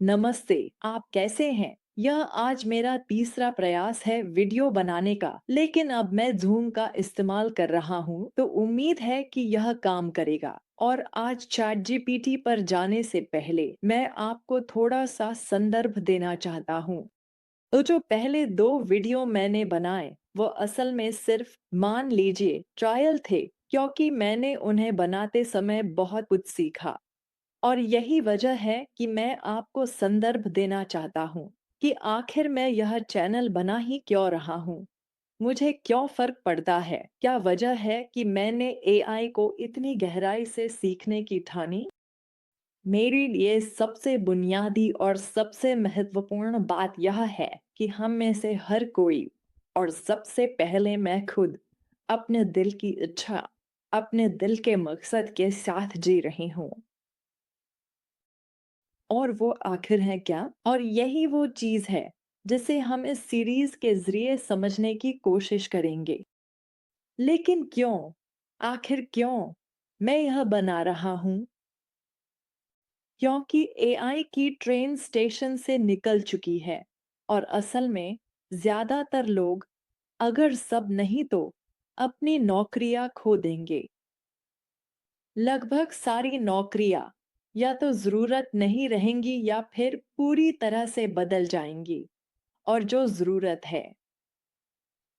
नमस्ते, आप कैसे हैं? यह आज मेरा तीसरा प्रयास है वीडियो बनाने का, लेकिन अब मैं ज़ूम का इस्तेमाल कर रहा हूँ, तो उम्मीद है कि यह काम करेगा। और आज चैट जीपीटी पर जाने से पहले मैं आपको थोड़ा सा संदर्भ देना चाहता हूँ। तो जो पहले दो वीडियो मैंने बनाए, वो असल में सिर्फ मान लीजिए ट्रायल थे, क्योंकि मैंने उन्हें बनाते समय बहुत कुछ सीखा। और यही वजह है कि मैं आपको संदर्भ देना चाहता हूँ कि आखिर मैं यह चैनल बना ही क्यों रहा हूँ। मुझे क्यों फर्क पड़ता है? क्या वजह है कि मैंने एआई को इतनी गहराई से सीखने की ठानी? मेरे लिए सबसे बुनियादी और सबसे महत्वपूर्ण बात यह है कि हम में से हर कोई, और सबसे पहले मैं खुद, अपने दिल की इच्छा, अपने दिल के मकसद के साथ जी रही हूँ। और वो आखिर है क्या? और यही वो चीज़ है जिसे हम इस सीरीज़ के ज़रिए समझने की कोशिश करेंगे। लेकिन क्यों? आखिर क्यों? मैं यह बना रहा हूँ क्योंकि एआई की ट्रेन स्टेशन से निकल चुकी है और असल में ज़्यादातर लोग, अगर सब नहीं तो, अपनी नौकरियां खो देंगे। लगभग सारी नौकरियां या तो ज़रूरत नहीं रहेंगी या फिर पूरी तरह से बदल जाएंगी। और जो ज़रूरत है,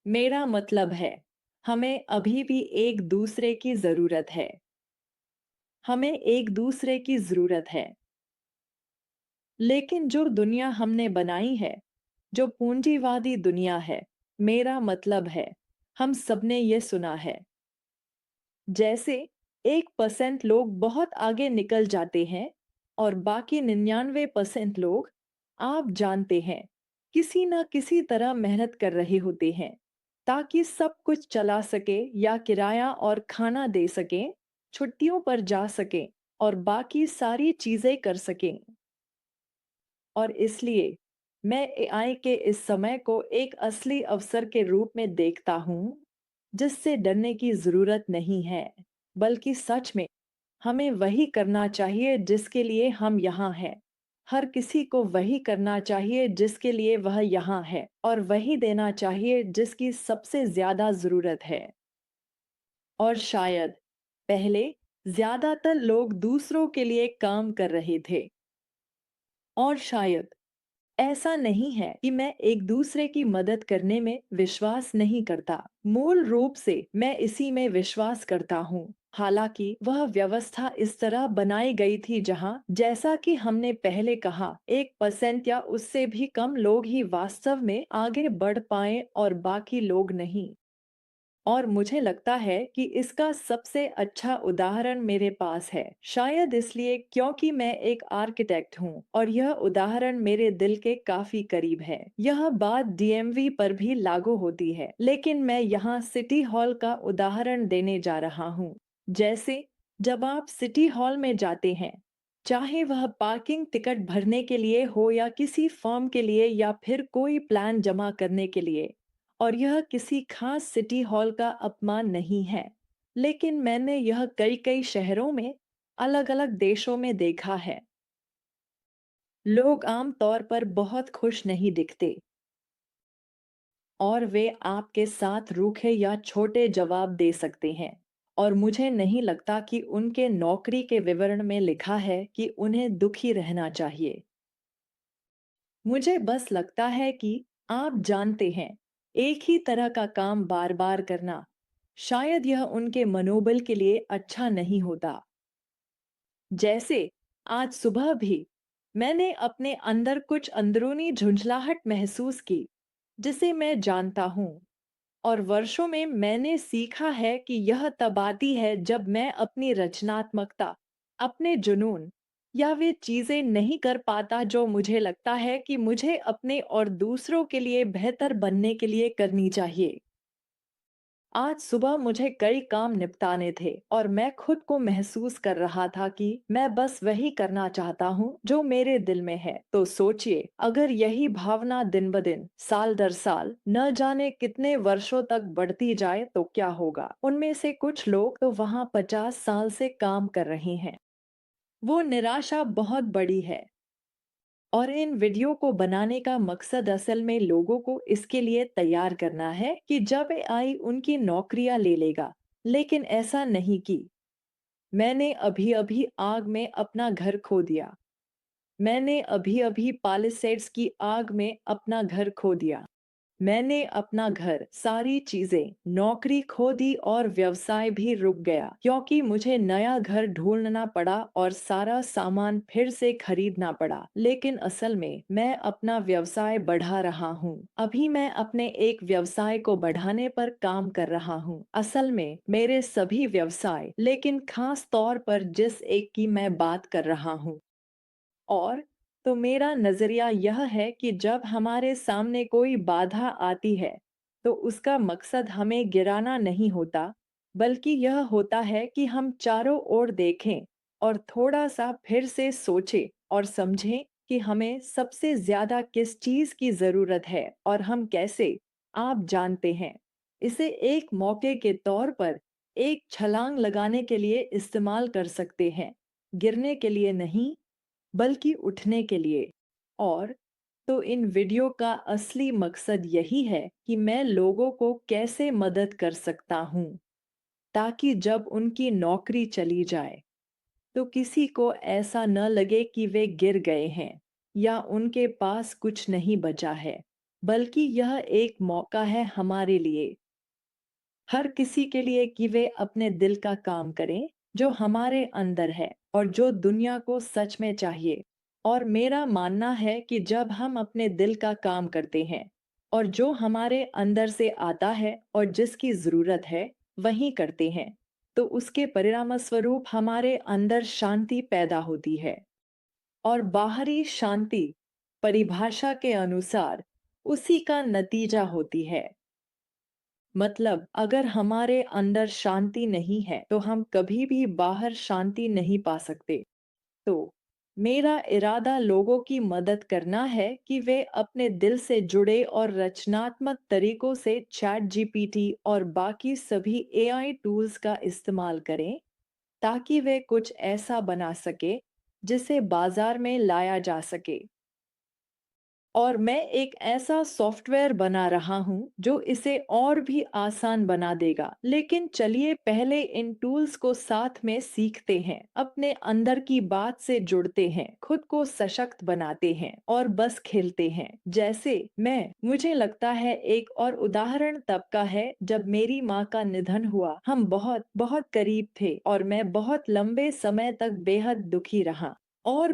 मेरा मतलब है, हमें अभी भी एक दूसरे की ज़रूरत है। हमें एक दूसरे की ज़रूरत है। लेकिन जो दुनिया हमने बनाई है, जो पूंजीवादी दुनिया है, मेरा मतलब है, हम सबने ये सुना है। जैसे 1% लोग बहुत आगे निकल जाते हैं और बाकी 99% लोग, आप जानते हैं, किसी न किसी तरह मेहनत कर रहे होते हैं ताकि सब कुछ चला सके या किराया और खाना दे सकें, छुट्टियों पर जा सकें और बाकी सारी चीजें कर सकें। और इसलिए मैं एआई के इस समय को एक असली अवसर के रूप में देखता हूँ, जिससे डरने की जरूरत नहीं है, बल्कि सच में हमें वही करना चाहिए जिसके लिए हम यहाँ हैं। हर किसी को वही करना चाहिए जिसके लिए वह यहाँ है, और वही देना चाहिए जिसकी सबसे ज्यादा जरूरत है। और शायद पहले ज्यादातर लोग दूसरों के लिए काम कर रहे थे। और शायद ऐसा नहीं है कि मैं एक दूसरे की मदद करने में विश्वास नहीं करता। मूल रूप से मैं इसी में विश्वास करता हूँ। हालांकि वह व्यवस्था इस तरह बनाई गई थी जहाँ, जैसा कि हमने पहले कहा, 1% या उससे भी कम लोग ही वास्तव में आगे बढ़ पाए और बाकी लोग नहीं। और मुझे लगता है कि इसका सबसे अच्छा उदाहरण मेरे पास है, शायद इसलिए क्योंकि मैं एक आर्किटेक्ट हूँ और यह उदाहरण मेरे दिल के काफी करीब है। यह बात डीएमवी पर भी लागू होती है, लेकिन मैं यहाँ सिटी हॉल का उदाहरण देने जा रहा हूँ। जैसे जब आप सिटी हॉल में जाते हैं, चाहे वह पार्किंग टिकट भरने के लिए हो या किसी फॉर्म के लिए या फिर कोई प्लान जमा करने के लिए, और यह किसी खास सिटी हॉल का अपमान नहीं है, लेकिन मैंने यह कई कई शहरों में, अलग-अलग देशों में देखा है। लोग आम तौर पर बहुत खुश नहीं दिखते और वे आपके साथ रूखे या छोटे जवाब दे सकते हैं। और मुझे नहीं लगता कि उनके नौकरी के विवरण में लिखा है कि उन्हें दुखी रहना चाहिए। मुझे बस लगता है कि आप जानते हैं, एक ही तरह का काम बार बार करना, शायद यह उनके मनोबल के लिए अच्छा नहीं होता। जैसे आज सुबह भी मैंने अपने अंदर कुछ अंदरूनी झुंझलाहट महसूस की, जिसे मैं जानता हूँ। और वर्षों में मैंने सीखा है कि यह तब आती है जब मैं अपनी रचनात्मकता, अपने जुनून या वे चीजें नहीं कर पाता जो मुझे लगता है कि मुझे अपने और दूसरों के लिए बेहतर बनने के लिए करनी चाहिए। आज सुबह मुझे कई काम निपटाने थे और मैं खुद को महसूस कर रहा था कि मैं बस वही करना चाहता हूँ जो मेरे दिल में है। तो सोचिए, अगर यही भावना दिन ब दिन, साल दर साल, न जाने कितने वर्षों तक बढ़ती जाए तो क्या होगा। उनमें से कुछ लोग तो वहाँ 50 साल से काम कर रहे हैं। वो निराशा बहुत बड़ी है। और इन वीडियो को बनाने का मकसद असल में लोगों को इसके लिए तैयार करना है कि जब एआई उनकी नौकरियां ले लेगा, लेकिन ऐसा नहीं की। मैंने अभी-अभी आग में अपना घर खो दिया। मैंने अभी-अभी पालिसेड्स की आग में अपना घर खो दिया। मैंने अपना घर, सारी चीजें, नौकरी खो दी और व्यवसाय भी रुक गया क्योंकि मुझे नया घर ढूंढना पड़ा और सारा सामान फिर से खरीदना पड़ा। लेकिन असल में मैं अपना व्यवसाय बढ़ा रहा हूँ। अभी मैं अपने एक व्यवसाय को बढ़ाने पर काम कर रहा हूँ। असल में मेरे सभी व्यवसाय, लेकिन खास तौर पर जिस एक की मैं बात कर रहा हूँ। और तो मेरा नज़रिया यह है कि जब हमारे सामने कोई बाधा आती है, तो उसका मकसद हमें गिराना नहीं होता, बल्कि यह होता है कि हम चारों ओर देखें और थोड़ा-सा फिर से सोचें और समझें कि हमें सबसे ज़्यादा किस चीज़ की ज़रूरत है और हम कैसे, आप जानते हैं, इसे एक मौके के तौर पर एक छलांग लगाने के लिए इस्तेमाल कर सकते हैं, गिरने के लिए नहीं, बल्कि उठने के लिए। और तो इन वीडियो का असली मकसद यही है कि मैं लोगों को कैसे मदद कर सकता हूँ, ताकि जब उनकी नौकरी चली जाए, तो किसी को ऐसा न लगे कि वे गिर गए हैं या उनके पास कुछ नहीं बचा है, बल्कि यह एक मौका है हमारे लिए, हर किसी के लिए, कि वे अपने दिल का काम करें, जो हमारे अंदर है और जो दुनिया को सच में चाहिए। और मेरा मानना है कि जब हम अपने दिल का काम करते हैं और जो हमारे अंदर से आता है और जिसकी ज़रूरत है, वही करते हैं, तो उसके परिणाम स्वरूप हमारे अंदर शांति पैदा होती है। और बाहरी शांति, परिभाषा के अनुसार, उसी का नतीजा होती है। मतलब अगर हमारे अंदर शांति नहीं है, तो हम कभी भी बाहर शांति नहीं पा सकते। तो मेरा इरादा लोगों की मदद करना है कि वे अपने दिल से जुड़े और रचनात्मक तरीकों से चैट जीपीटी और बाकी सभी एआई टूल्स का इस्तेमाल करें, ताकि वे कुछ ऐसा बना सके जिसे बाजार में लाया जा सके। और मैं एक ऐसा सॉफ्टवेयर बना रहा हूँ जो इसे और भी आसान बना देगा। लेकिन चलिए पहले इन टूल्स को साथ में सीखते हैं, अपने अंदर की बात से जुड़ते हैं, खुद को सशक्त बनाते हैं और बस खेलते हैं। जैसे मुझे लगता है एक और उदाहरण तब का है जब मेरी माँ का निधन हुआ। हम बहुत बहुत करीब थे और मैं बहुत लंबे समय तक बेहद दुखी रहा। और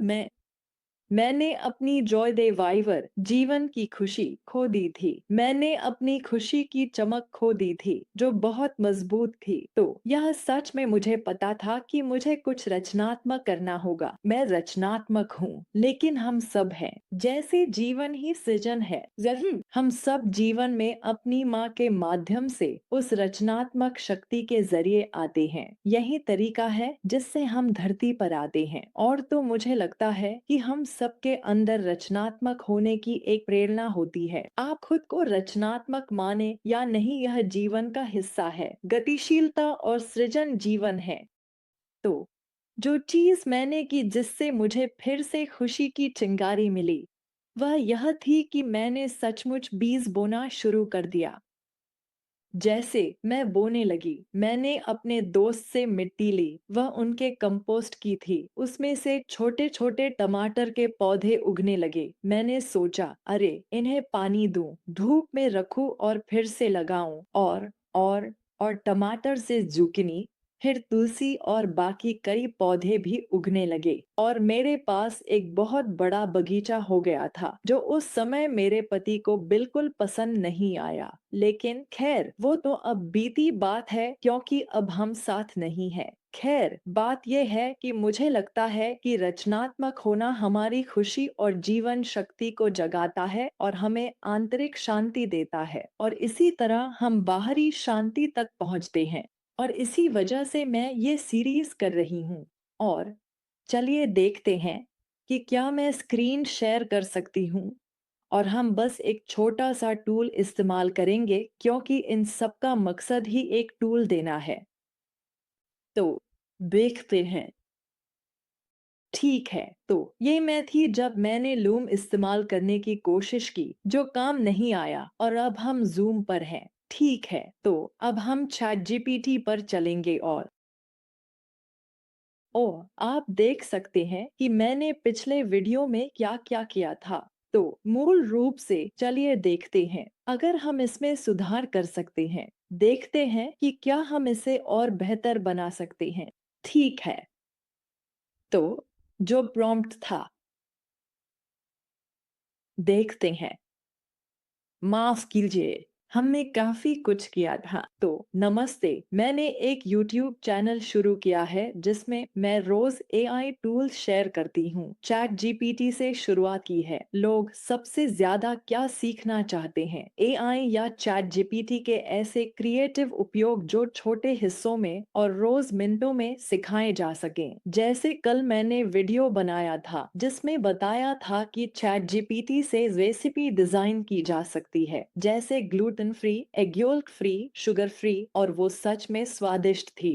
मैंने अपनी जॉय दे वाइवर, जीवन की खुशी खो दी थी। मैंने अपनी खुशी की चमक खो दी थी, जो बहुत मजबूत थी। तो यह सच में मुझे पता था कि मुझे कुछ रचनात्मक करना होगा। मैं रचनात्मक हूँ, लेकिन हम सब हैं। जैसे जीवन ही सृजन है, जरूर हम सब जीवन में अपनी माँ के माध्यम से उस रचनात्मक शक्ति के जरिए आते हैं। यही तरीका है जिससे हम धरती पर आते हैं। और तो मुझे लगता है कि हम सबके अंदर रचनात्मक होने की एक प्रेरणा होती है। आप खुद को रचनात्मक माने या नहीं, यह जीवन का हिस्सा है। गतिशीलता और सृजन जीवन है। तो जो चीज मैंने की जिससे मुझे फिर से खुशी की चिंगारी मिली, वह यह थी कि मैंने सचमुच बीज बोना शुरू कर दिया। जैसे मैं बोने लगी, मैंने अपने दोस्त से मिट्टी ली, वह उनके कंपोस्ट की थी। उसमें से छोटे छोटे टमाटर के पौधे उगने लगे। मैंने सोचा, अरे इन्हें पानी दूं, धूप में रखूं और फिर से लगाऊं। और टमाटर से जुकिनी, फिर तुलसी और बाकी कई पौधे भी उगने लगे और मेरे पास एक बहुत बड़ा बगीचा हो गया था, जो उस समय मेरे पति को बिल्कुल पसंद नहीं आया। लेकिन खैर, वो तो अब बीती बात है क्योंकि अब हम साथ नहीं है। खैर, बात यह है कि मुझे लगता है कि रचनात्मक होना हमारी खुशी और जीवन शक्ति को जगाता है और हमें आंतरिक शांति देता है, और इसी तरह हम बाहरी शांति तक पहुंचते हैं। और इसी वजह से मैं ये सीरीज कर रही हूँ। और चलिए देखते हैं कि क्या मैं स्क्रीन शेयर कर सकती हूँ, और हम बस एक छोटा सा टूल इस्तेमाल करेंगे क्योंकि इन सब का मकसद ही एक टूल देना है। तो देखते हैं। ठीक है, तो ये मैं थी जब मैंने लूम इस्तेमाल करने की कोशिश की, जो काम नहीं आया और अब हम ज़ूम पर हैं। ठीक है, तो अब हम चैट जीपीटी पर चलेंगे और ओह! आप देख सकते हैं कि मैंने पिछले वीडियो में क्या-क्या किया था। तो मूल रूप से चलिए देखते हैं, अगर हम इसमें सुधार कर सकते हैं। देखते हैं कि क्या हम इसे और बेहतर बना सकते हैं। ठीक है, तो जो प्रॉम्प्ट था, देखते हैं। माफ कीजिए, हमने काफी कुछ किया था। तो नमस्ते, मैंने एक यूट्यूब चैनल शुरू किया है जिसमें मैं रोज एआई टूल्स शेयर करती हूँ। चैट जीपीटी से शुरुआत की है। लोग सबसे ज्यादा क्या सीखना चाहते हैं, एआई या चैट जीपीटी के ऐसे क्रिएटिव उपयोग जो छोटे हिस्सों में और रोज मिनटों में सिखाए जा सकें। जैसे कल मैंने वीडियो बनाया था जिसमें बताया था कि चैट जीपीटी से रेसिपी डिजाइन की जा सकती है, जैसे gluten free, egg yolk free, sugar free, और वो सच में स्वादिष्ट थी।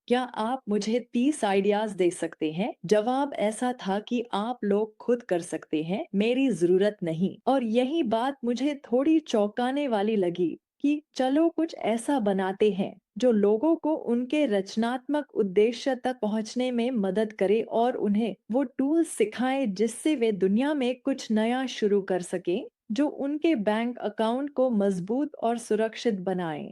क्या आप मुझे 30 आइडियाज दे सकते हैं? जवाब ऐसा था कि आप लोग खुद कर सकते हैं, मेरी जरूरत नहीं। और यही बात मुझे थोड़ी चौंकाने वाली लगी कि चलो कुछ ऐसा बनाते हैं जो लोगों को उनके रचनात्मक उद्देश्य तक पहुंचने में मदद करे और उन्हें वो टूल्स सिखाए जिससे वे दुनिया में कुछ नया शुरू कर सकें, जो उनके बैंक अकाउंट को मजबूत और सुरक्षित बनाए,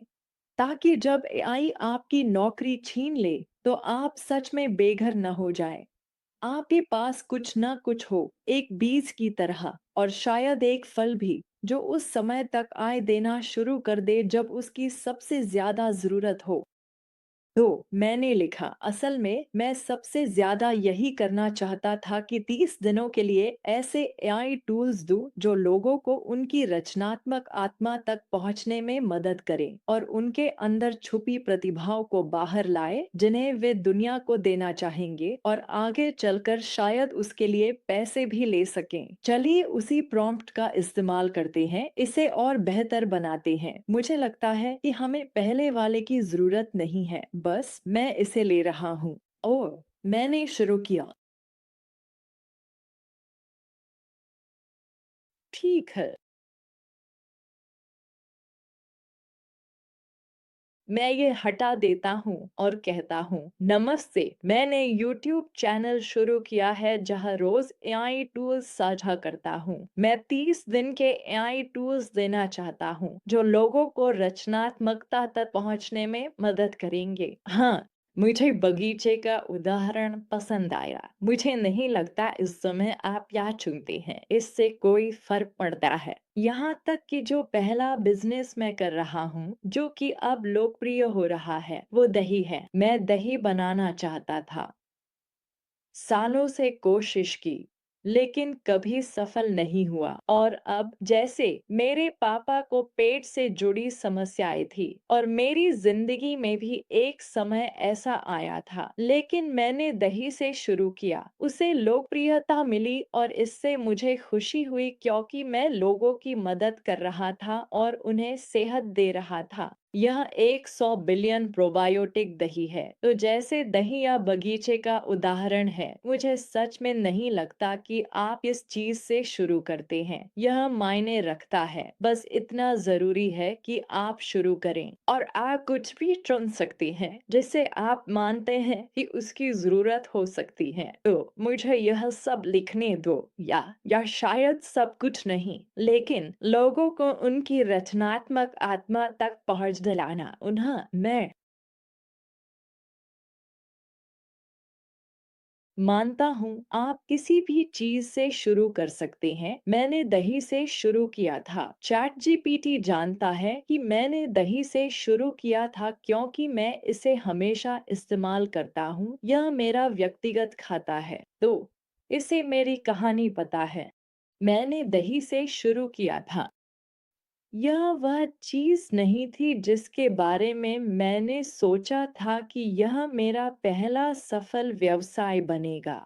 ताकि जब एआई आपकी नौकरी छीन ले तो आप सच में बेघर न हो जाए। आपके पास कुछ न कुछ हो, एक बीज की तरह, और शायद एक फल भी, जो उस समय तक आय देना शुरू कर दे जब उसकी सबसे ज्यादा जरूरत हो। तो मैंने लिखा, असल में मैं सबसे ज्यादा यही करना चाहता था कि 30 दिनों के लिए ऐसे एआई टूल्स दूं जो लोगों को उनकी रचनात्मक आत्मा तक पहुंचने में मदद करें और उनके अंदर छुपी प्रतिभाओं को बाहर लाए जिन्हें वे दुनिया को देना चाहेंगे, और आगे चलकर शायद उसके लिए पैसे भी ले सकें। चलिए उसी प्रॉम्प्ट का इस्तेमाल करते हैं, इसे और बेहतर बनाते हैं। मुझे लगता है कि हमें पहले वाले की जरूरत नहीं है, बस मैं इसे ले रहा हूँ। ओह, मैंने शुरू किया। ठीक है, मैं ये हटा देता हूँ और कहता हूँ, नमस्ते, मैंने यूट्यूब चैनल शुरू किया है जहाँ रोज एआई टूल्स साझा करता हूँ। मैं 30 दिन के एआई टूल्स देना चाहता हूँ जो लोगों को रचनात्मकता तक पहुँचने में मदद करेंगे। हाँ, मुझे बगीचे का उदाहरण पसंद आया। मुझे नहीं लगता इस समय आप क्या चुनते हैं इससे कोई फर्क पड़ता है। यहाँ तक कि जो पहला बिजनेस मैं कर रहा हूँ, जो कि अब लोकप्रिय हो रहा है, वो दही है। मैं दही बनाना चाहता था, सालों से कोशिश की, लेकिन कभी सफल नहीं हुआ। और अब जैसे मेरे पापा को पेट से जुड़ी समस्याएं थी और मेरी जिंदगी में भी एक समय ऐसा आया था, लेकिन मैंने दही से शुरू किया, उसे लोकप्रियता मिली और इससे मुझे खुशी हुई क्योंकि मैं लोगों की मदद कर रहा था और उन्हें सेहत दे रहा था। यह 100 बिलियन प्रोबायोटिक दही है। तो जैसे दही या बगीचे का उदाहरण है, मुझे सच में नहीं लगता कि आप इस चीज से शुरू करते हैं। यह मायने रखता है, बस इतना जरूरी है कि आप शुरू करें, और आप कुछ भी चुन सकते हैं जिसे आप मानते हैं कि उसकी जरूरत हो सकती है। तो मुझे यह सब लिखने दो, या शायद सब कुछ नहीं, लेकिन लोगों को उनकी रचनात्मक आत्मा तक पहुंच दिलाना। उन्हें मैं मानता हूँ आप किसी भी चीज से शुरू कर सकते हैं। मैंने दही से शुरू किया था। चैट जीपीटी जानता है कि मैंने दही से शुरू किया था क्योंकि मैं इसे हमेशा इस्तेमाल करता हूँ। यह मेरा व्यक्तिगत खाता है, तो इसे मेरी कहानी पता है। मैंने दही से शुरू किया था। यह वह चीज नहीं थी जिसके बारे में मैंने सोचा था कि यह मेरा पहला सफल व्यवसाय बनेगा,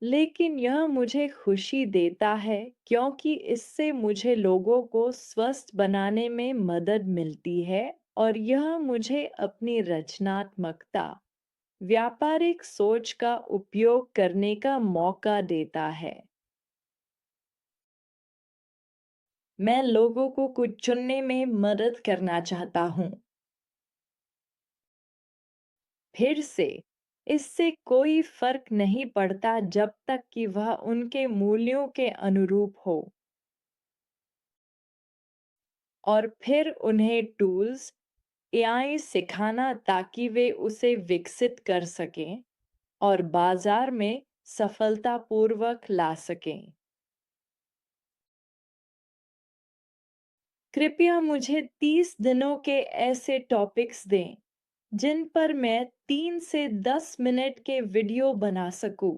लेकिन यह मुझे खुशी देता है क्योंकि इससे मुझे लोगों को स्वस्थ बनाने में मदद मिलती है और यह मुझे अपनी रचनात्मकता व्यापारिक सोच का उपयोग करने का मौका देता है। मैं लोगों को कुछ चुनने में मदद करना चाहता हूँ। फिर से, इससे कोई फर्क नहीं पड़ता जब तक कि वह उनके मूल्यों के अनुरूप हो। और फिर उन्हें टूल्स, एआई सिखाना ताकि वे उसे विकसित कर सकें और बाजार में सफलतापूर्वक ला सकें। कृपया मुझे 30 दिनों के ऐसे टॉपिक्स दें जिन पर मैं 3 से 10 मिनट के वीडियो बना सकूं।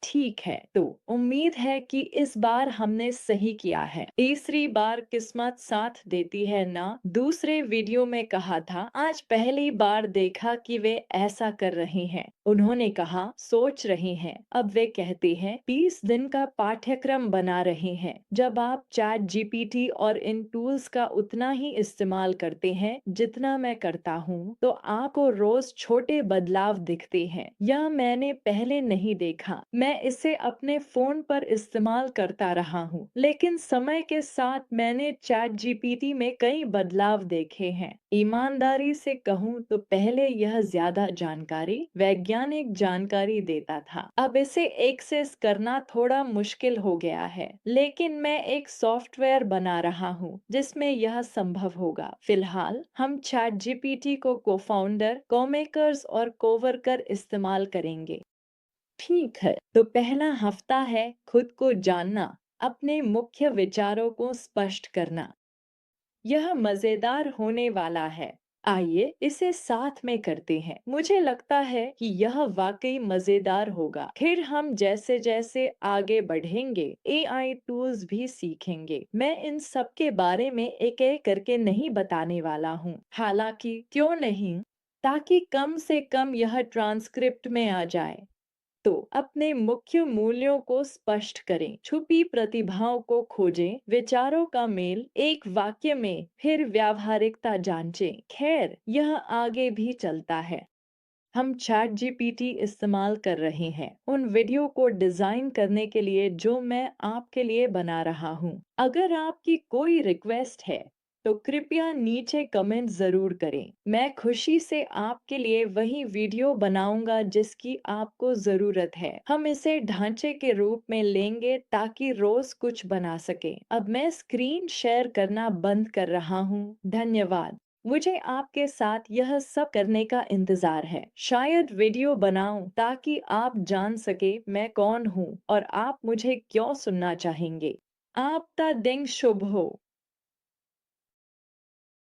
ठीक है, तो उम्मीद है कि इस बार हमने सही किया है। तीसरी बार किस्मत साथ देती है ना। दूसरे वीडियो में कहा था, आज पहली बार देखा कि वे ऐसा कर रहे हैं। उन्होंने कहा सोच रहे हैं। अब वे कहते हैं 20 दिन का पाठ्यक्रम बना रहे हैं। जब आप चैट जीपीटी और इन टूल्स का उतना ही इस्तेमाल करते हैं जितना मैं करता हूँ, तो आपको रोज छोटे बदलाव दिखते हैं। यह मैंने पहले नहीं देखा। मैं इसे अपने फोन पर इस्तेमाल करता रहा हूँ, लेकिन समय के साथ मैंने चैट जीपीटी में कई बदलाव देखे हैं। ईमानदारी से कहूँ तो पहले यह ज्यादा जानकारी, वैज्ञानिक जानकारी देता था। अब इसे एक्सेस करना थोड़ा मुश्किल हो गया है, लेकिन मैं एक सॉफ्टवेयर बना रहा हूँ जिसमें यह संभव होगा। फिलहाल हम चैट जीपीटी को कोफाउंडर, कोमेकर्स और कोवर्कर इस्तेमाल करेंगे। ठीक है, तो पहला हफ्ता है खुद को जानना, अपने मुख्य विचारों को स्पष्ट करना। यह मजेदार होने वाला है। आइए इसे साथ में करते हैं। मुझे लगता है कि यह वाकई मजेदार होगा। फिर हम जैसे जैसे आगे बढ़ेंगे, एआई टूल्स भी सीखेंगे। मैं इन सब के बारे में एक एक करके नहीं बताने वाला हूँ। हालांकि क्यों नहीं, ताकि कम से कम यह ट्रांसक्रिप्ट में आ जाए। तो अपने मुख्य मूल्यों को स्पष्ट करें, छुपी प्रतिभाओं को खोजें, विचारों का मेल एक वाक्य में, फिर व्यावहारिकता जांचें। खैर, यह आगे भी चलता है। हम चैट जीपीटी इस्तेमाल कर रहे हैं उन वीडियो को डिजाइन करने के लिए जो मैं आपके लिए बना रहा हूँ। अगर आपकी कोई रिक्वेस्ट है तो कृपया नीचे कमेंट जरूर करें। मैं खुशी से आपके लिए वही वीडियो बनाऊंगा जिसकी आपको जरूरत है। हम इसे ढांचे के रूप में लेंगे ताकि रोज कुछ बना सके। अब मैं स्क्रीन शेयर करना बंद कर रहा हूँ। धन्यवाद। मुझे आपके साथ यह सब करने का इंतजार है। शायद वीडियो बनाऊं ताकि आप जान सके मैं कौन हूँ और आप मुझे क्यों सुनना चाहेंगे। आपका दिन शुभ हो।